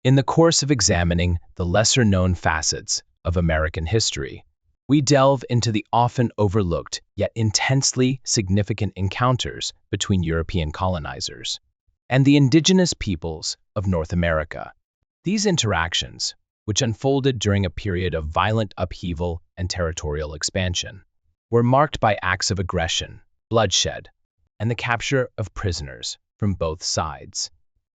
In the course of examining the lesser-known facets of American history, we delve into the often overlooked yet intensely significant encounters between European colonizers and the indigenous peoples of North America. These interactions, which unfolded during a period of violent upheaval and territorial expansion, were marked by acts of aggression, bloodshed, and the capture of prisoners from both sides.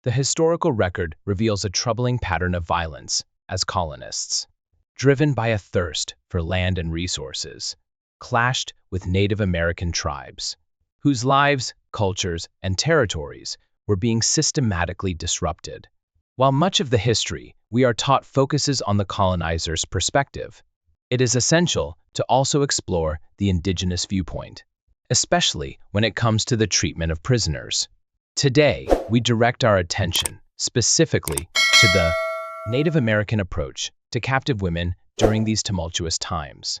The historical record reveals a troubling pattern of violence as colonists, driven by a thirst for land and resources, clashed with Native American tribes, whose lives, cultures, and territories were being systematically disrupted. While much of the history we are taught focuses on the colonizer's perspective, it is essential to also explore the indigenous viewpoint, especially when it comes to the treatment of prisoners. Today, we direct our attention specifically to the Native American approach to captive women during these tumultuous times.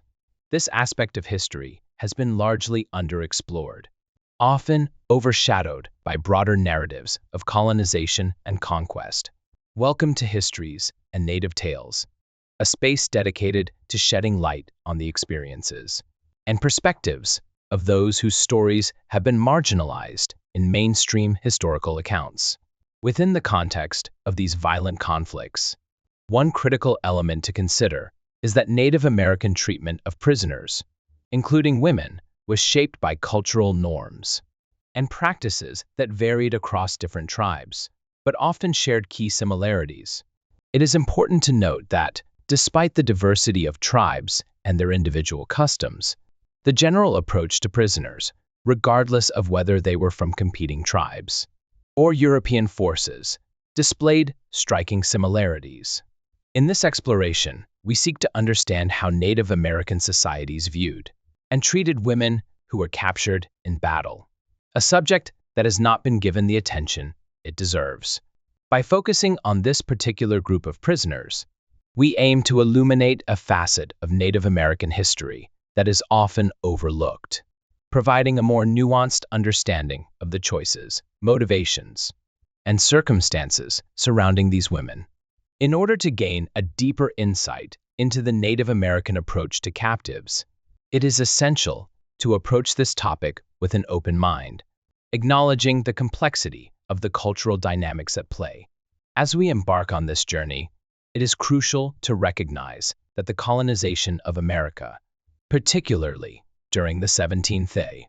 This aspect of history has been largely underexplored, often overshadowed by broader narratives of colonization and conquest. Welcome to Histories and Native Tales, a space dedicated to shedding light on the experiences and perspectives of those whose stories have been marginalized in mainstream historical accounts. Within the context of these violent conflicts, one critical element to consider is that Native American treatment of prisoners, including women, was shaped by cultural norms and practices that varied across different tribes, but often shared key similarities. It is important to note that, despite the diversity of tribes and their individual customs, the general approach to prisoners, regardless of whether they were from competing tribes or European forces, displayed striking similarities. In this exploration, we seek to understand how Native American societies viewed and treated women who were captured in battle, a subject that has not been given the attention it deserves. By focusing on this particular group of prisoners, we aim to illuminate a facet of Native American history that is often overlooked, providing a more nuanced understanding of the choices, motivations, and circumstances surrounding these women. In order to gain a deeper insight into the Native American approach to captives, it is essential to approach this topic with an open mind, acknowledging the complexity of the cultural dynamics at play. As we embark on this journey, it is crucial to recognize that the colonization of America, particularly during the 17th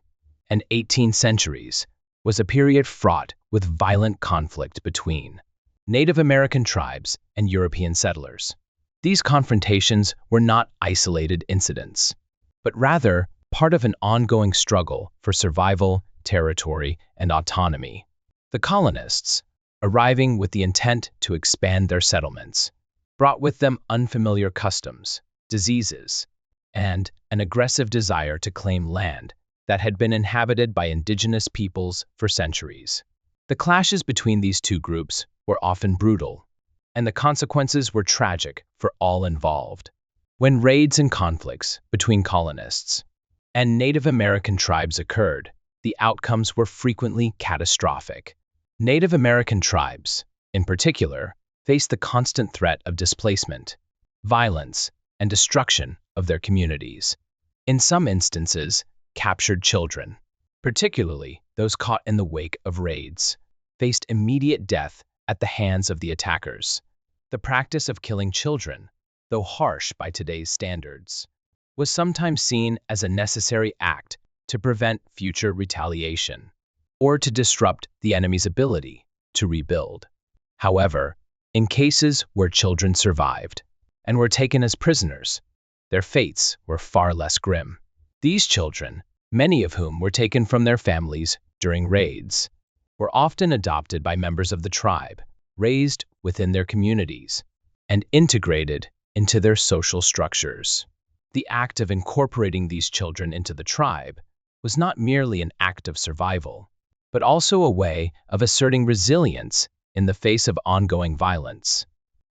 and 18th centuries, was a period fraught with violent conflict between Native American tribes and European settlers. These confrontations were not isolated incidents, but rather part of an ongoing struggle for survival, territory, and autonomy. The colonists, arriving with the intent to expand their settlements, brought with them unfamiliar customs, diseases, and an aggressive desire to claim land that had been inhabited by indigenous peoples for centuries. The clashes between these two groups were often brutal, and the consequences were tragic for all involved. When raids and conflicts between colonists and Native American tribes occurred, the outcomes were frequently catastrophic. Native American tribes, in particular, faced the constant threat of displacement, violence, and destruction of their communities. In some instances, captured children, particularly those caught in the wake of raids, faced immediate death at the hands of the attackers. The practice of killing children, though harsh by today's standards, was sometimes seen as a necessary act to prevent future retaliation or to disrupt the enemy's ability to rebuild. However, in cases where children survived and were taken as prisoners, their fates were far less grim. These children, many of whom were taken from their families during raids, were often adopted by members of the tribe, raised within their communities, and integrated into their social structures. The act of incorporating these children into the tribe was not merely an act of survival, but also a way of asserting resilience in the face of ongoing violence.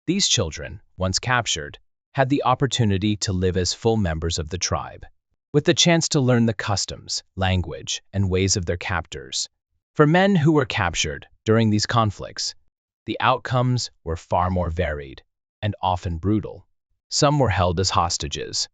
These children, once captured, had the opportunity to live as full members of the tribe, with the chance to learn the customs, language, and ways of their captors. For men who were captured during these conflicts, The outcomes were far more varied and often brutal. Some were held as hostages,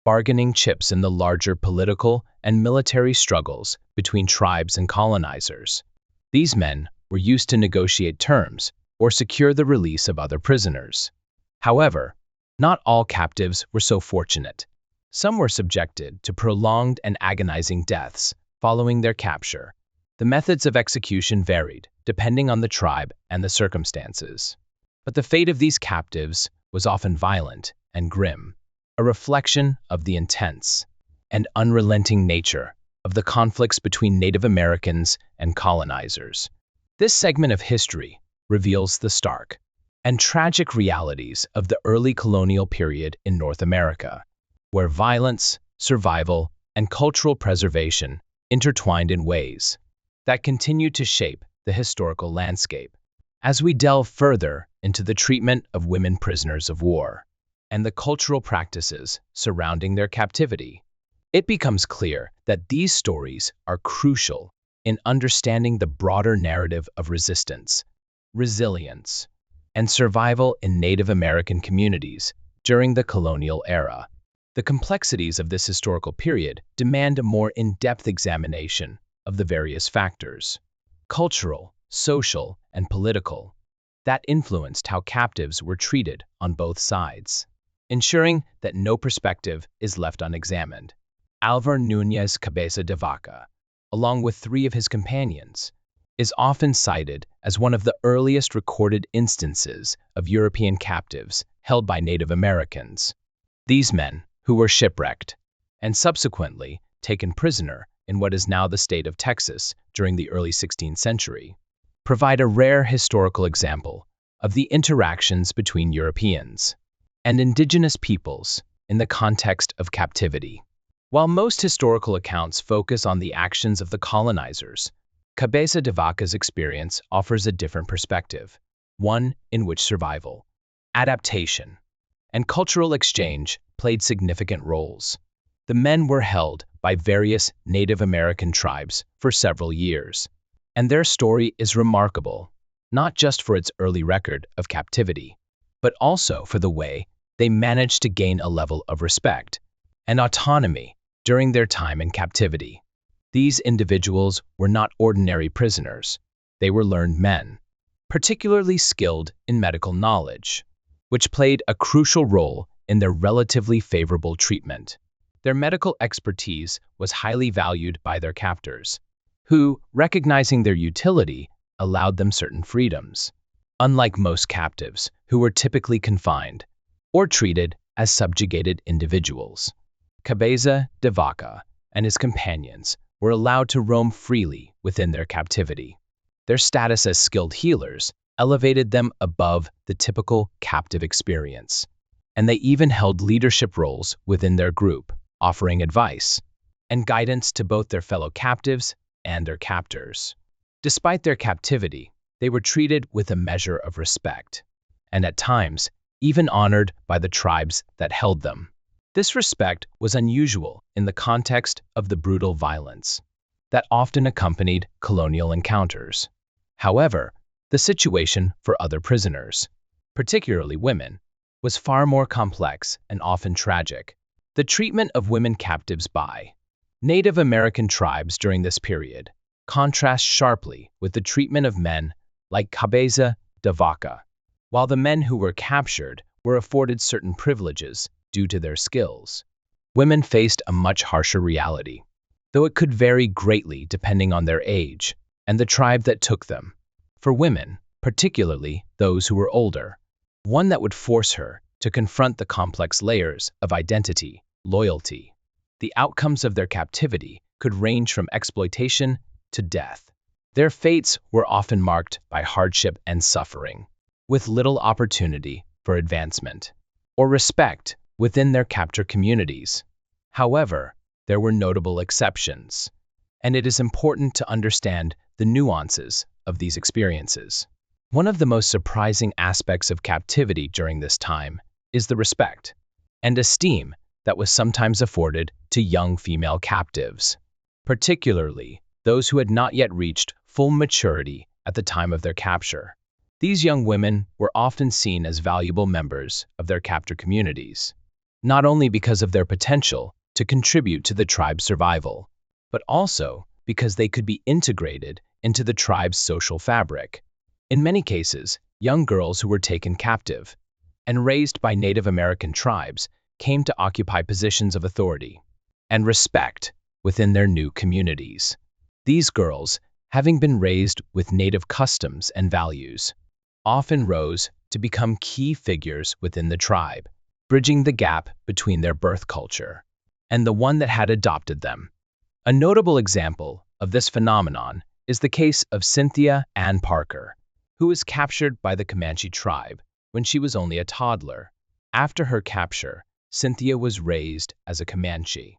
bargaining chips in the larger political and military struggles between tribes and colonizers. These men were used to negotiate terms or secure the release of other prisoners. However, not all captives were so fortunate. Some were subjected to prolonged and agonizing deaths following their capture. The methods of execution varied, depending on the tribe and the circumstances. But the fate of these captives was often violent and grim, a reflection of the intense and unrelenting nature of the conflicts between Native Americans and colonizers. This segment of history reveals the stark and tragic realities of the early colonial period in North America, where violence, survival, and cultural preservation intertwined in ways that continue to shape the historical landscape. As we delve further into the treatment of women prisoners of war and the cultural practices surrounding their captivity, it becomes clear that these stories are crucial in understanding the broader narrative of resistance, resilience, and survival in Native American communities during the colonial era. The complexities of this historical period demand a more in-depth examination of the various factors, cultural, social, and political, that influenced how captives were treated on both sides, ensuring that no perspective is left unexamined. Alvar Núñez Cabeza de Vaca, along with three of his companions, is often cited as one of the earliest recorded instances of European captives held by Native Americans. These men, who were shipwrecked and subsequently taken prisoner in what is now the state of Texas during the early 16th century, provide a rare historical example of the interactions between Europeans and indigenous peoples in the context of captivity. While most historical accounts focus on the actions of the colonizers, Cabeza de Vaca's experience offers a different perspective, one in which survival, adaptation, and cultural exchange played significant roles. The men were held by various Native American tribes for several years, and their story is remarkable, not just for its early record of captivity, but also for the way they managed to gain a level of respect and autonomy during their time in captivity. These individuals were not ordinary prisoners. They were learned men, particularly skilled in medical knowledge, which played a crucial role in their relatively favorable treatment. Their medical expertise was highly valued by their captors, who, recognizing their utility, allowed them certain freedoms, unlike most captives who were typically confined or treated as subjugated individuals. Cabeza de Vaca and his companions were allowed to roam freely within their captivity. Their status as skilled healers elevated them above the typical captive experience, and they even held leadership roles within their group, offering advice and guidance to both their fellow captives and their captors. Despite their captivity, they were treated with a measure of respect, and at times even honored by the tribes that held them. This respect was unusual in the context of the brutal violence that often accompanied colonial encounters. However, the situation for other prisoners, particularly women, was far more complex and often tragic. The treatment of women captives by Native American tribes during this period contrasts sharply with the treatment of men like Cabeza de Vaca. While the men who were captured were afforded certain privileges due to their skills, women faced a much harsher reality, though it could vary greatly depending on their age and the tribe that took them. For women, particularly those who were older, one that would force her to confront the complex layers of identity, loyalty. The outcomes of their captivity could range from exploitation to death. Their fates were often marked by hardship and suffering, with little opportunity for advancement or respect within their capture communities. However, there were notable exceptions, and it is important to understand the nuances of these experiences. One of the most surprising aspects of captivity during this time is the respect and esteem that was sometimes afforded to young female captives, particularly those who had not yet reached full maturity at the time of their capture. These young women were often seen as valuable members of their captor communities, not only because of their potential to contribute to the tribe's survival, but also because they could be integrated into the tribe's social fabric. In many cases, young girls who were taken captive and raised by Native American tribes came to occupy positions of authority and respect within their new communities. These girls, having been raised with Native customs and values, often rose to become key figures within the tribe, bridging the gap between their birth culture and the one that had adopted them. A notable example of this phenomenon is the case of Cynthia Ann Parker, who was captured by the Comanche tribe when she was only a toddler. After her capture, Cynthia was raised as a Comanche,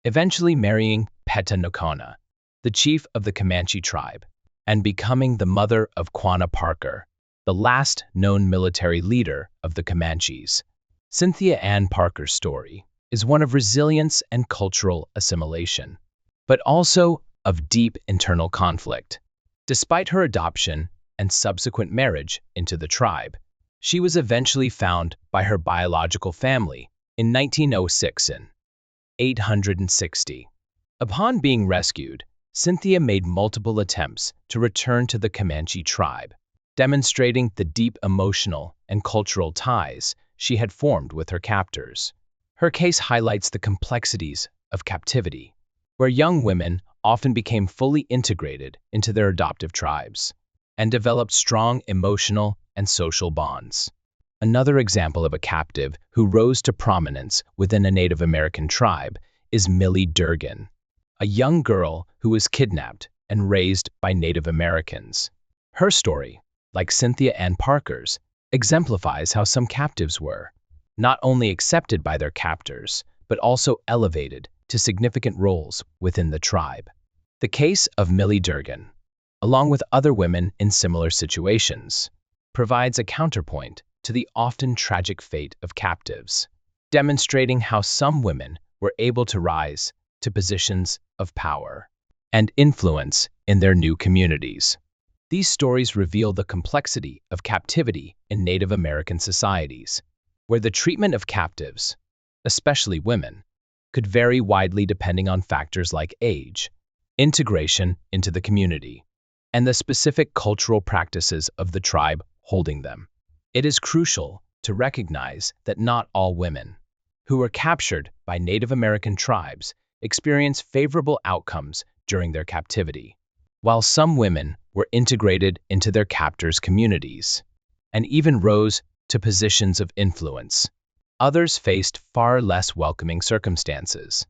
eventually marrying Peta Nocona, the chief of the Comanche tribe, and becoming the mother of Quanah Parker, the last known military leader of the Comanches. Cynthia Ann Parker's story is one of resilience and cultural assimilation, but also of deep internal conflict. Despite her adoption and subsequent marriage into the tribe, she was eventually found by her biological family in 1906 in 860. Upon being rescued, Cynthia made multiple attempts to return to the Comanche tribe, demonstrating the deep emotional and cultural ties she had formed with her captors. Her case highlights the complexities of captivity, where young women often became fully integrated into their adoptive tribes and developed strong emotional and social bonds. Another example of a captive who rose to prominence within a Native American tribe is Millie Durgan, a young girl who was kidnapped and raised by Native Americans. Her story, like Cynthia Ann Parker's, exemplifies how some captives were not only accepted by their captors, but also elevated to significant roles within the tribe. The case of Millie Durgan, along with other women in similar situations, provides a counterpoint to the often tragic fate of captives, demonstrating how some women were able to rise to positions of power and influence in their new communities. These stories reveal the complexity of captivity in Native American societies, where the treatment of captives, especially women, could vary widely depending on factors like age, integration into the community, and the specific cultural practices of the tribe holding them. It is crucial to recognize that not all women who were captured by Native American tribes experience favorable outcomes during their captivity. While some women were integrated into their captors' communities and even rose to positions of influence, others faced far less welcoming circumstances.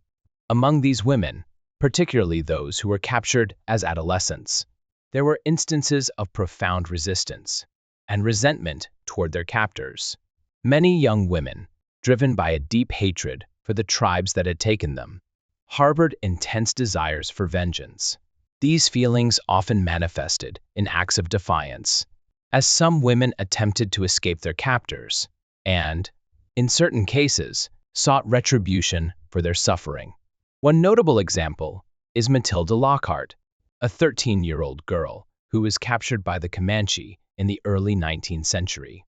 Among these women, particularly those who were captured as adolescents, there were instances of profound resistance and resentment toward their captors. Many young women, driven by a deep hatred for the tribes that had taken them, harbored intense desires for vengeance. These feelings often manifested in acts of defiance, as some women attempted to escape their captors and, in certain cases, sought retribution for their suffering. One notable example is Matilda Lockhart, a 13-year-old girl who was captured by the Comanche in the early 19th century.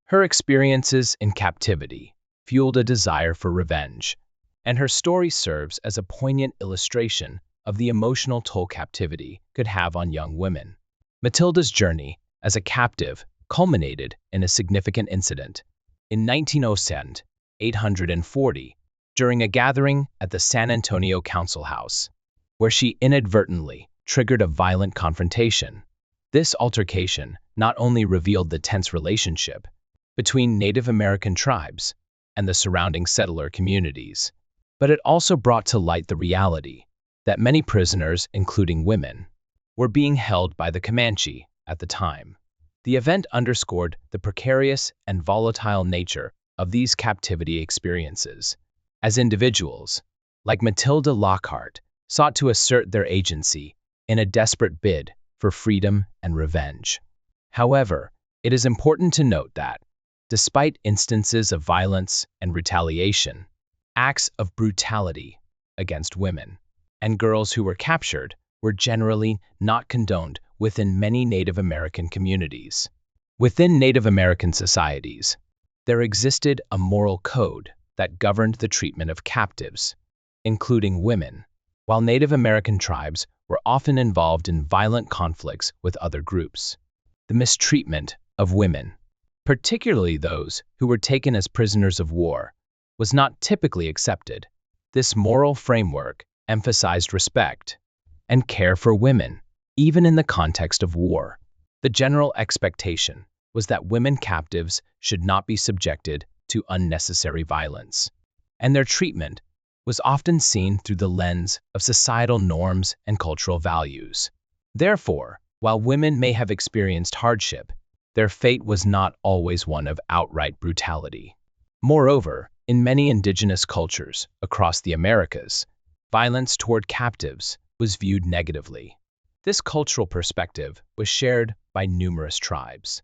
Her experiences in captivity fueled a desire for revenge, and her story serves as a poignant illustration of the emotional toll captivity could have on young women. Matilda's journey as a captive culminated in a significant incident. In 1907, 840, during a gathering at the San Antonio Council House, where she inadvertently triggered a violent confrontation. This altercation not only revealed the tense relationship between Native American tribes and the surrounding settler communities, but it also brought to light the reality that many prisoners, including women, were being held by the Comanche at the time. The event underscored the precarious and volatile nature of these captivity experiences, as individuals, like Matilda Lockhart, sought to assert their agency in a desperate bid for freedom and revenge. However, it is important to note that, despite instances of violence and retaliation, acts of brutality against women and girls who were captured were generally not condoned within many Native American communities. Within Native American societies, there existed a moral code that governed the treatment of captives, including women, while Native American tribes were often involved in violent conflicts with other groups. The mistreatment of women, particularly those who were taken as prisoners of war, was not typically accepted. This moral framework emphasized respect and care for women, even in the context of war. The general expectation was that women captives should not be subjected to unnecessary violence, and their treatment was often seen through the lens of societal norms and cultural values. Therefore, while women may have experienced hardship, their fate was not always one of outright brutality. Moreover, in many indigenous cultures across the Americas, violence toward captives was viewed negatively. This cultural perspective was shared by numerous tribes,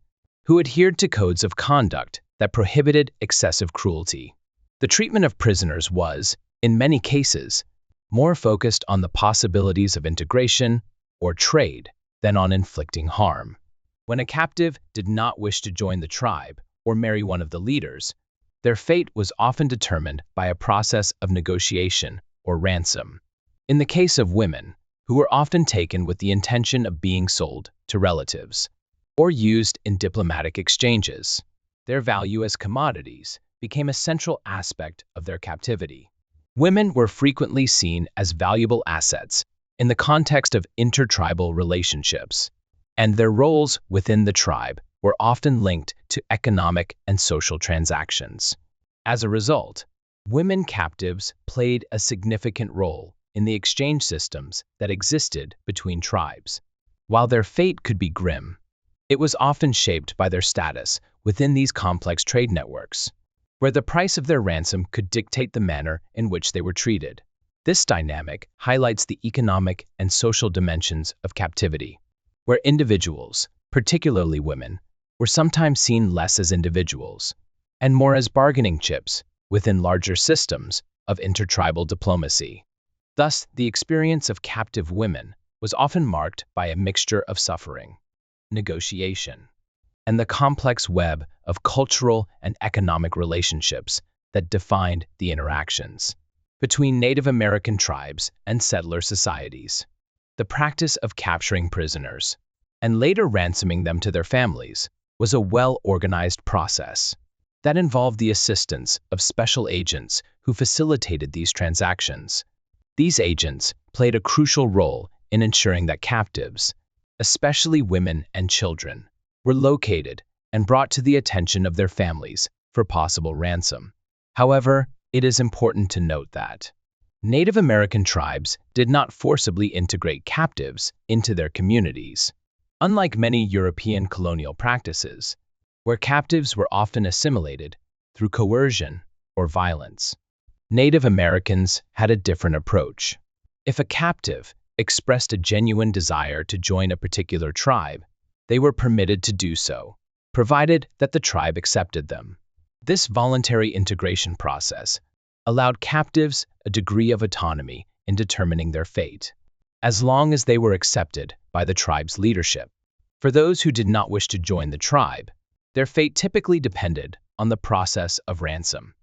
who adhered to codes of conduct that prohibited excessive cruelty. The treatment of prisoners was, in many cases, more focused on the possibilities of integration or trade than on inflicting harm. When a captive did not wish to join the tribe or marry one of the leaders, their fate was often determined by a process of negotiation or ransom. In the case of women, who were often taken with the intention of being sold to relatives or used in diplomatic exchanges, their value as commodities became a central aspect of their captivity. Women were frequently seen as valuable assets in the context of intertribal relationships, and their roles within the tribe were often linked to economic and social transactions. As a result, women captives played a significant role in the exchange systems that existed between tribes. While their fate could be grim, it was often shaped by their status within these complex trade networks, where the price of their ransom could dictate the manner in which they were treated. This dynamic highlights the economic and social dimensions of captivity, where individuals, particularly women, were sometimes seen less as individuals and more as bargaining chips within larger systems of intertribal diplomacy. Thus, the experience of captive women was often marked by a mixture of suffering, negotiation, and the complex web of cultural and economic relationships that defined the interactions between Native American tribes and settler societies. The practice of capturing prisoners and later ransoming them to their families was a well-organized process that involved the assistance of special agents who facilitated these transactions. These agents played a crucial role in ensuring that captives, especially women and children, were located and brought to the attention of their families for possible ransom. However, it is important to note that Native American tribes did not forcibly integrate captives into their communities. Unlike many European colonial practices, where captives were often assimilated through coercion or violence, Native Americans had a different approach. If a captive expressed a genuine desire to join a particular tribe, they were permitted to do so, provided that the tribe accepted them. This voluntary integration process allowed captives a degree of autonomy in determining their fate, as long as they were accepted by the tribe's leadership. For those who did not wish to join the tribe, their fate typically depended on the process of ransom.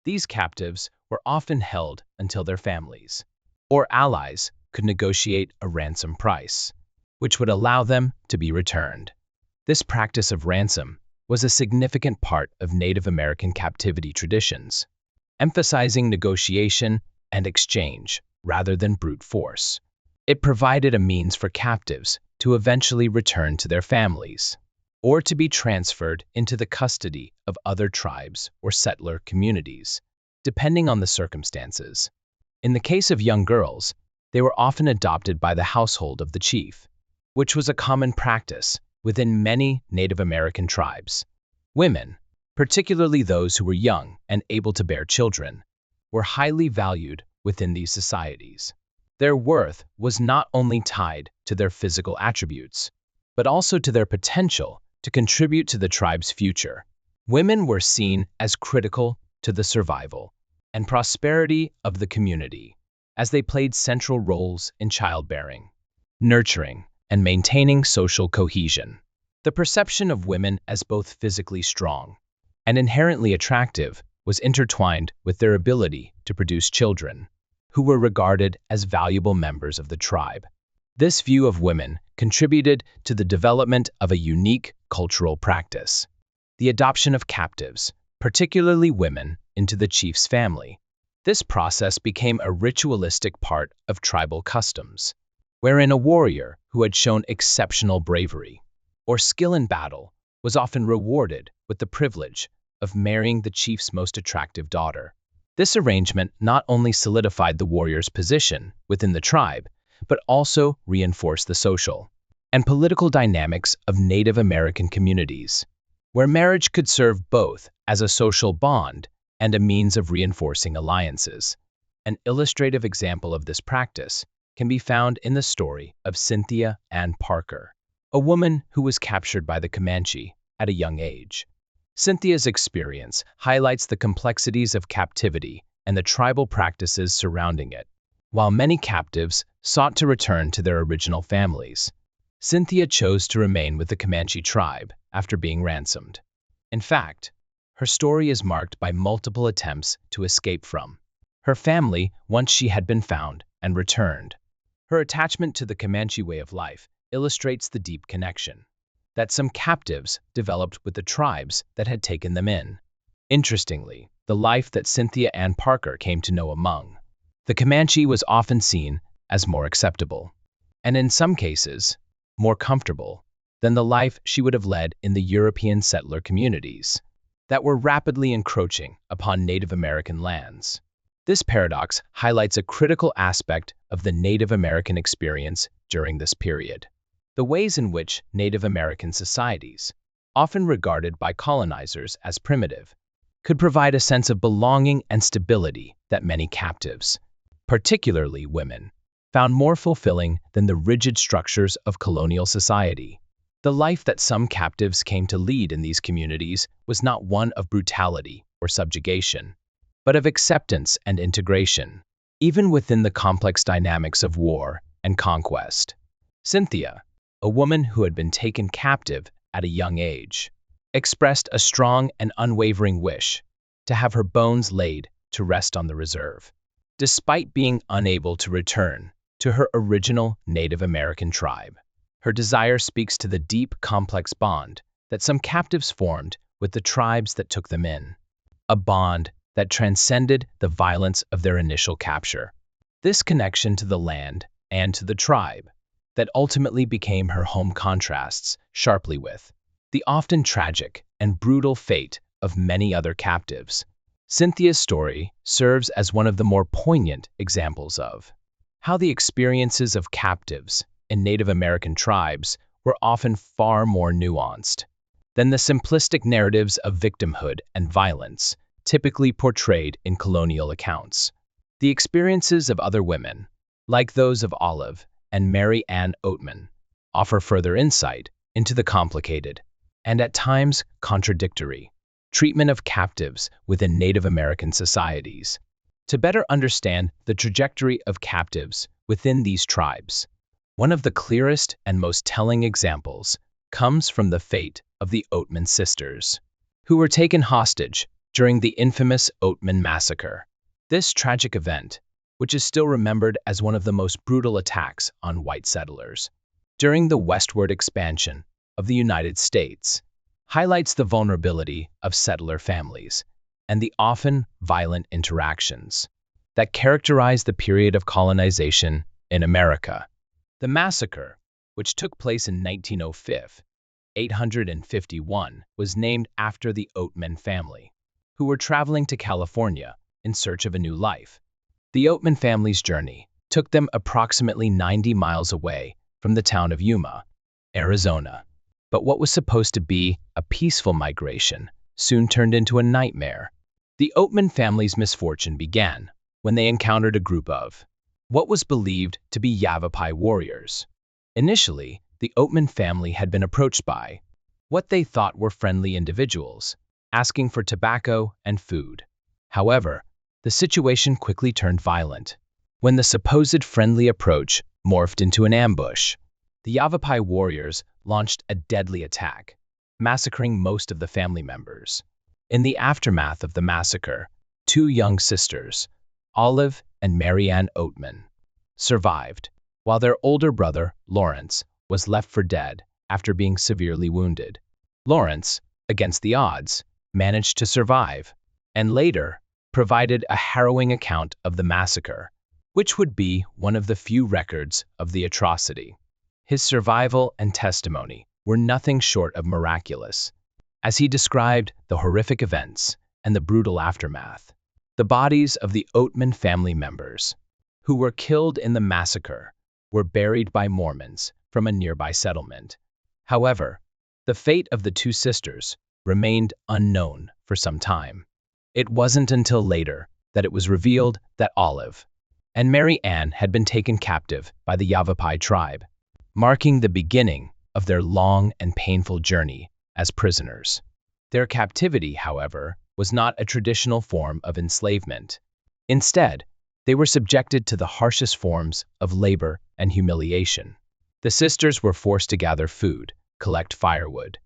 These captives were often held until their families or allies could negotiate a ransom price, which would allow them to be returned. This practice of ransom was a significant part of Native American captivity traditions, emphasizing negotiation and exchange rather than brute force. It provided a means for captives to eventually return to their families, or to be transferred into the custody of other tribes or settler communities, depending on the circumstances. In the case of young girls, they were often adopted by the household of the chief, which was a common practice within many Native American tribes. Women, particularly those who were young and able to bear children, were highly valued within these societies. Their worth was not only tied to their physical attributes, but also to their potential to contribute to the tribe's future. Women were seen as critical to the survival and prosperity of the community, as they played central roles in childbearing, nurturing, and maintaining social cohesion. The perception of women as both physically strong and inherently attractive was intertwined with their ability to produce children, who were regarded as valuable members of the tribe. This view of women contributed to the development of a unique cultural practice, the adoption of captives, particularly women, into the chief's family. This process became a ritualistic part of tribal customs, wherein a warrior who had shown exceptional bravery or skill in battle was often rewarded with the privilege of marrying the chief's most attractive daughter. This arrangement not only solidified the warrior's position within the tribe, but also reinforced the social and political dynamics of Native American communities, where marriage could serve both as a social bond and a means of reinforcing alliances. An illustrative example of this practice can be found in the story of Cynthia Ann Parker, a woman who was captured by the Comanche at a young age. Cynthia's experience highlights the complexities of captivity and the tribal practices surrounding it. While many captives sought to return to their original families, Cynthia chose to remain with the Comanche tribe after being ransomed. In fact, her story is marked by multiple attempts to escape from her family once she had been found and returned. Her attachment to the Comanche way of life illustrates the deep connection that some captives developed with the tribes that had taken them in. Interestingly, the life that Cynthia Ann Parker came to know among the Comanche was often seen as more acceptable, and in some cases, more comfortable, than the life she would have led in the European settler communities that were rapidly encroaching upon Native American lands. This paradox highlights a critical aspect of the Native American experience during this period. The ways in which Native American societies, often regarded by colonizers as primitive, could provide a sense of belonging and stability that many captives, particularly women, found more fulfilling than the rigid structures of colonial society. The life that some captives came to lead in these communities was not one of brutality or subjugation, but of acceptance and integration, even within the complex dynamics of war and conquest. Cynthia, a woman who had been taken captive at a young age, expressed a strong and unwavering wish to have her bones laid to rest on the reserve, despite being unable to return to her original Native American tribe. Her desire speaks to the deep, complex bond that some captives formed with the tribes that took them in, a bond that transcended the violence of their initial capture. This connection to the land and to the tribe that ultimately became her home contrasts sharply with the often tragic and brutal fate of many other captives. Cynthia's story serves as one of the more poignant examples of how the experiences of captives in Native American tribes were often far more nuanced than the simplistic narratives of victimhood and violence typically portrayed in colonial accounts. The experiences of other women, like those of Olive and Mary Ann Oatman, offer further insight into the complicated and at times contradictory treatment of captives within Native American societies. To better understand the trajectory of captives within these tribes, one of the clearest and most telling examples comes from the fate of the Oatman sisters, who were taken hostage during the infamous Oatman Massacre. This tragic event, which is still remembered as one of the most brutal attacks on white settlers during the westward expansion of the United States, highlights the vulnerability of settler families and the often violent interactions that characterize the period of colonization in America. The massacre, which took place in 1905, 851, was named after the Oatman family, who were traveling to California in search of a new life. The Oatman family's journey took them approximately 90 miles away from the town of Yuma, Arizona. But what was supposed to be a peaceful migration soon turned into a nightmare. The Oatman family's misfortune began when they encountered a group of what was believed to be Yavapai warriors. Initially, the Oatman family had been approached by what they thought were friendly individuals, asking for tobacco and food. However, the situation quickly turned violent when the supposed friendly approach morphed into an ambush. The Yavapai warriors launched a deadly attack, massacring most of the family members. In the aftermath of the massacre, two young sisters, Olive and Marianne Oatman, survived, while their older brother, Lawrence, was left for dead after being severely wounded. Lawrence, against the odds, managed to survive, and later provided a harrowing account of the massacre, which would be one of the few records of the atrocity. His survival and testimony were nothing short of miraculous, as he described the horrific events and the brutal aftermath. The bodies of the Oatman family members, who were killed in the massacre, were buried by Mormons from a nearby settlement. However, the fate of the two sisters remained unknown for some time. It wasn't until later that it was revealed that Olive and Mary Ann had been taken captive by the Yavapai tribe, marking the beginning of their long and painful journey as prisoners. Their captivity, however, was not a traditional form of enslavement. Instead, they were subjected to the harshest forms of labor and humiliation. The sisters were forced to gather food, collect firewood,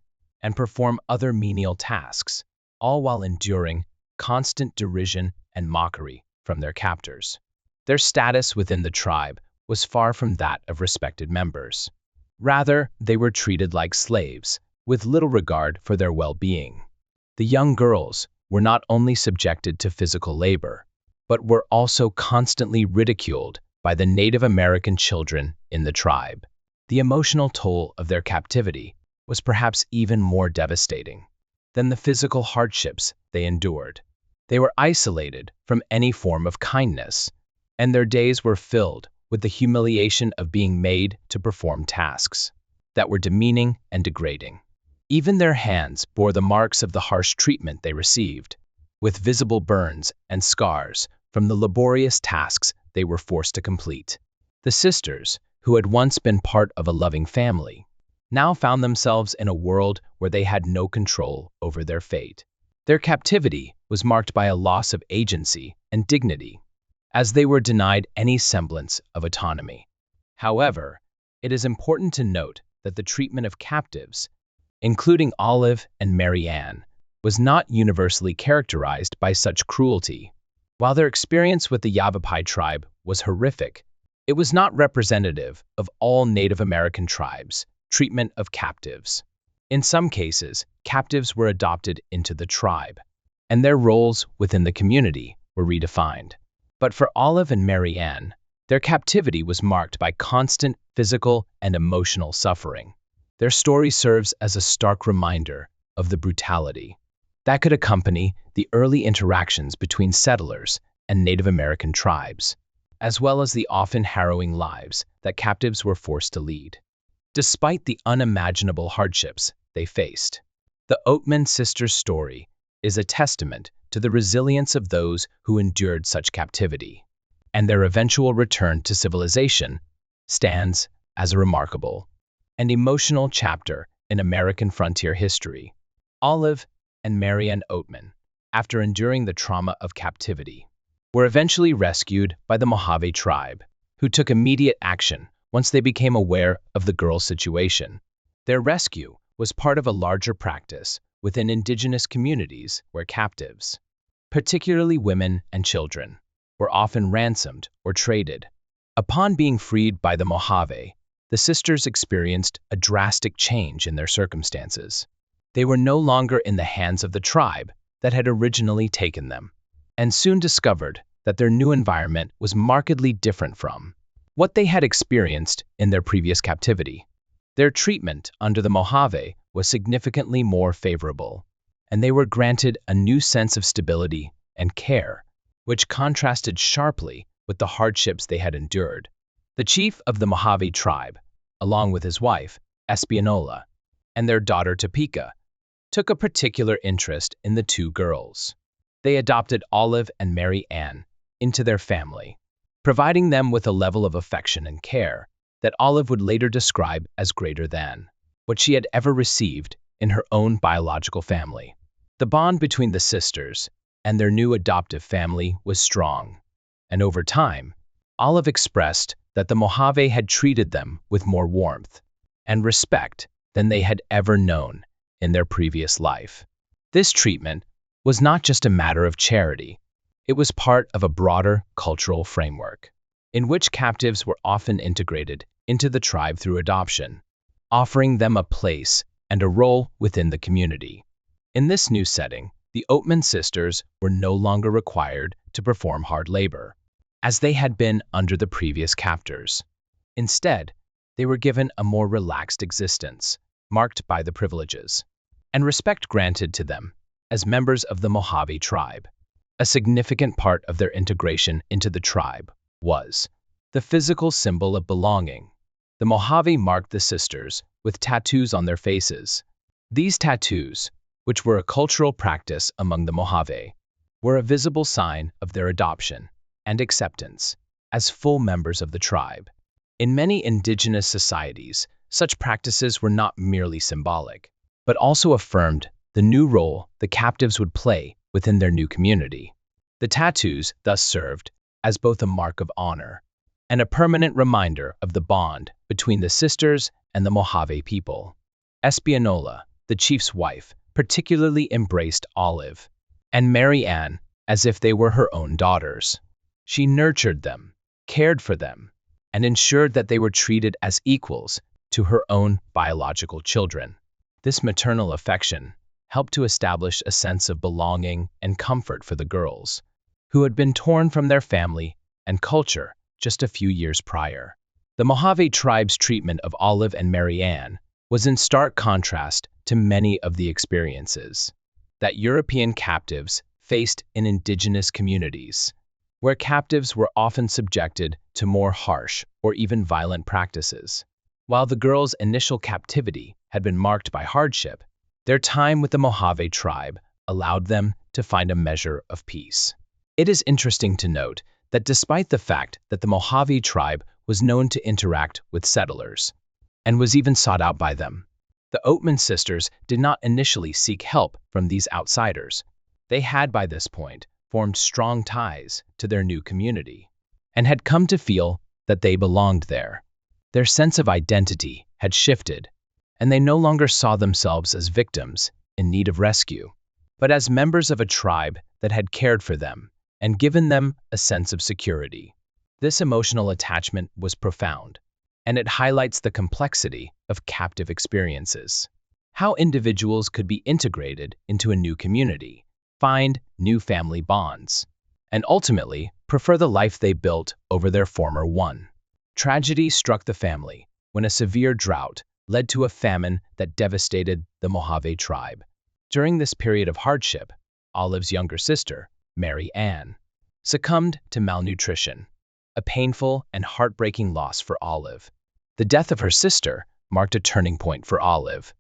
and perform other menial tasks, all while enduring constant derision and mockery from their captors. Their status within the tribe was far from that of respected members. Rather, they were treated like slaves, with little regard for their well-being. The young girls were not only subjected to physical labor, but were also constantly ridiculed by the Native American children in the tribe. The emotional toll of their captivity was perhaps even more devastating than the physical hardships they endured. They were isolated from any form of kindness, and their days were filled with the humiliation of being made to perform tasks that were demeaning and degrading. Even their hands bore the marks of the harsh treatment they received, with visible burns and scars from the laborious tasks they were forced to complete. The sisters, who had once been part of a loving family, now found themselves in a world where they had no control over their fate. Their captivity was marked by a loss of agency and dignity, as they were denied any semblance of autonomy. However, it is important to note that the treatment of captives, including Olive and Mary Ann, was not universally characterized by such cruelty. While their experience with the Yavapai tribe was horrific, it was not representative of all Native American tribes' treatment of captives. In some cases, captives were adopted into the tribe, and their roles within the community were redefined. But for Olive and Mary Ann, their captivity was marked by constant physical and emotional suffering. Their story serves as a stark reminder of the brutality that could accompany the early interactions between settlers and Native American tribes, as well as the often harrowing lives that captives were forced to lead. Despite the unimaginable hardships they faced, the Oatman sisters' story is a testament to the resilience of those who endured such captivity, and their eventual return to civilization stands as a remarkable and emotional chapter in American frontier history. Olive and Marianne Oatman, after enduring the trauma of captivity, were eventually rescued by the Mojave tribe, who took immediate action once they became aware of the girls' situation. Their rescue was part of a larger practice within indigenous communities where captives, particularly women and children, were often ransomed or traded. Upon being freed by the Mojave, the sisters experienced a drastic change in their circumstances. They were no longer in the hands of the tribe that had originally taken them, and soon discovered that their new environment was markedly different from what they had experienced in their previous captivity. Their treatment under the Mojave was significantly more favorable, and they were granted a new sense of stability and care, which contrasted sharply with the hardships they had endured. The chief of the Mojave tribe, along with his wife, Espanola, and their daughter Topeka, took a particular interest in the two girls. They adopted Olive and Mary Ann into their family, providing them with a level of affection and care that Olive would later describe as greater than what she had ever received in her own biological family. The bond between the sisters and their new adoptive family was strong, and over time, Olive expressed that the Mojave had treated them with more warmth and respect than they had ever known in their previous life. This treatment was not just a matter of charity, it was part of a broader cultural framework, in which captives were often integrated into the tribe through adoption, offering them a place and a role within the community. In this new setting, the Oatman sisters were no longer required to perform hard labor, as they had been under the previous captors. Instead, they were given a more relaxed existence, marked by the privileges and respect granted to them as members of the Mojave tribe. A significant part of their integration into the tribe was the physical symbol of belonging. The Mojave marked the sisters with tattoos on their faces. These tattoos, which were a cultural practice among the Mojave, were a visible sign of their adoption and acceptance as full members of the tribe. In many indigenous societies, such practices were not merely symbolic, but also affirmed the new role the captives would play within their new community. The tattoos thus served as both a mark of honor and a permanent reminder of the bond between the sisters and the Mojave people. Espanola, the chief's wife, particularly embraced Olive and Mary Ann as if they were her own daughters. She nurtured them, cared for them, and ensured that they were treated as equals to her own biological children. This maternal affection helped to establish a sense of belonging and comfort for the girls, who had been torn from their family and culture just a few years prior. The Mojave tribe's treatment of Olive and Mary Ann was in stark contrast to many of the experiences that European captives faced in indigenous communities, where captives were often subjected to more harsh or even violent practices. While the girls' initial captivity had been marked by hardship, their time with the Mojave tribe allowed them to find a measure of peace. It is interesting to note that despite the fact that the Mojave tribe was known to interact with settlers and was even sought out by them, the Oatman sisters did not initially seek help from these outsiders. They had by this point formed strong ties to their new community and had come to feel that they belonged there. Their sense of identity had shifted, and they no longer saw themselves as victims in need of rescue, but as members of a tribe that had cared for them and given them a sense of security. This emotional attachment was profound, and it highlights the complexity of captive experiences. How individuals could be integrated into a new community, find new family bonds, and ultimately prefer the life they built over their former one. Tragedy struck the family when a severe drought led to a famine that devastated the Mojave tribe. During this period of hardship, Olive's younger sister, Mary Ann, succumbed to malnutrition, a painful and heartbreaking loss for Olive. The death of her sister marked a turning point for Olive,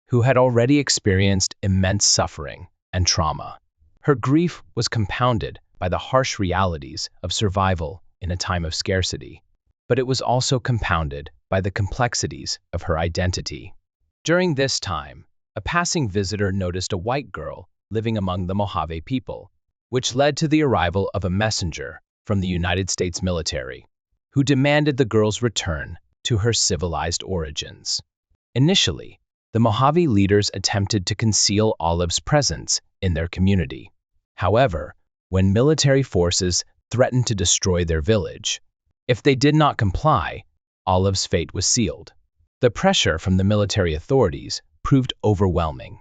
who had already experienced immense suffering and trauma. Her grief was compounded by the harsh realities of survival in a time of scarcity, but it was also compounded by the complexities of her identity. During this time, a passing visitor noticed a white girl living among the Mojave people, which led to the arrival of a messenger from the United States military, who demanded the girl's return to her civilized origins. Initially, the Mojave leaders attempted to conceal Olive's presence in their community. However, when military forces threatened to destroy their village, if they did not comply, Olive's fate was sealed. The pressure from the military authorities proved overwhelming,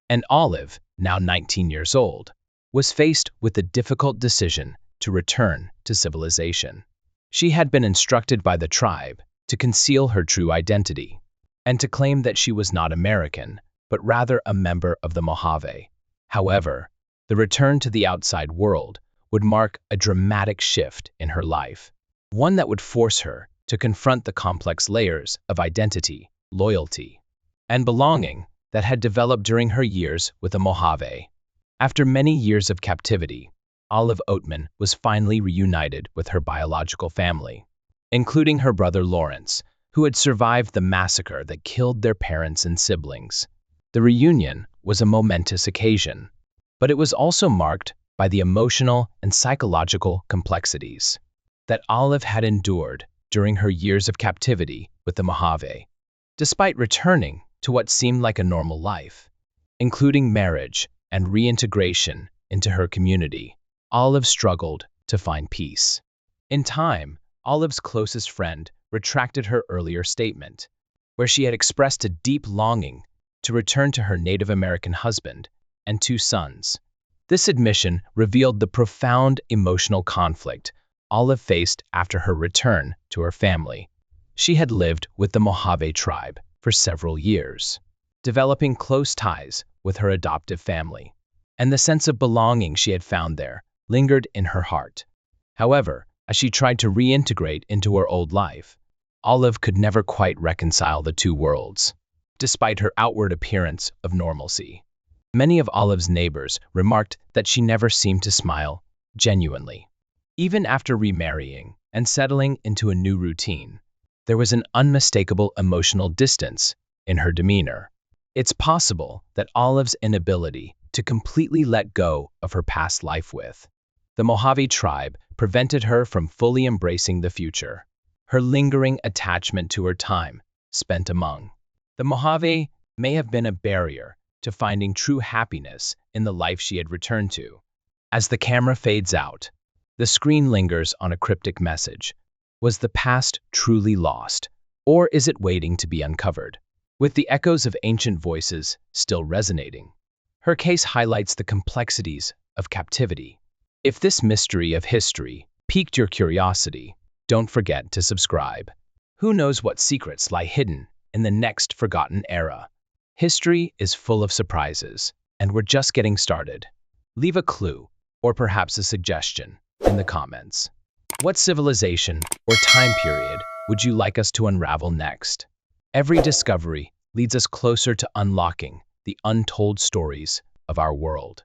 and Olive, now 19 years old, was faced with the difficult decision to return to civilization. She had been instructed by the tribe to conceal her true identity and to claim that she was not American, but rather a member of the Mojave. However, the return to the outside world would mark a dramatic shift in her life, one that would force her to confront the complex layers of identity, loyalty, and belonging that had developed during her years with the Mojave. After many years of captivity, Olive Oatman was finally reunited with her biological family, including her brother Lawrence, who had survived the massacre that killed their parents and siblings. The reunion was a momentous occasion, but it was also marked by the emotional and psychological complexities that Olive had endured during her years of captivity with the Mojave. Despite returning to what seemed like a normal life, including marriage and reintegration into her community. Olive struggled to find peace. In time, Olive's closest friend retracted her earlier statement, where she had expressed a deep longing to return to her Native American husband and 2 sons. This admission revealed the profound emotional conflict Olive faced after her return to her family. She had lived with the Mojave tribe for several years, developing close ties with her adoptive family, and the sense of belonging she had found there lingered in her heart. However, as she tried to reintegrate into her old life, Olive could never quite reconcile the 2 worlds. Despite her outward appearance of normalcy, many of Olive's neighbors remarked that she never seemed to smile genuinely. Even after remarrying and settling into a new routine, there was an unmistakable emotional distance in her demeanor. It's possible that Olive's inability to completely let go of her past life with the Mojave tribe prevented her from fully embracing the future. Her lingering attachment to her time spent among the Mojave may have been a barrier to finding true happiness in the life she had returned to. As the camera fades out, the screen lingers on a cryptic message. Was the past truly lost, or is it waiting to be uncovered? With the echoes of ancient voices still resonating, her case highlights the complexities of captivity. If this mystery of history piqued your curiosity, don't forget to subscribe. Who knows what secrets lie hidden in the next forgotten era? History is full of surprises, and we're just getting started. Leave a clue, or perhaps a suggestion, in the comments. What civilization or time period would you like us to unravel next? Every discovery leads us closer to unlocking the untold stories of our world.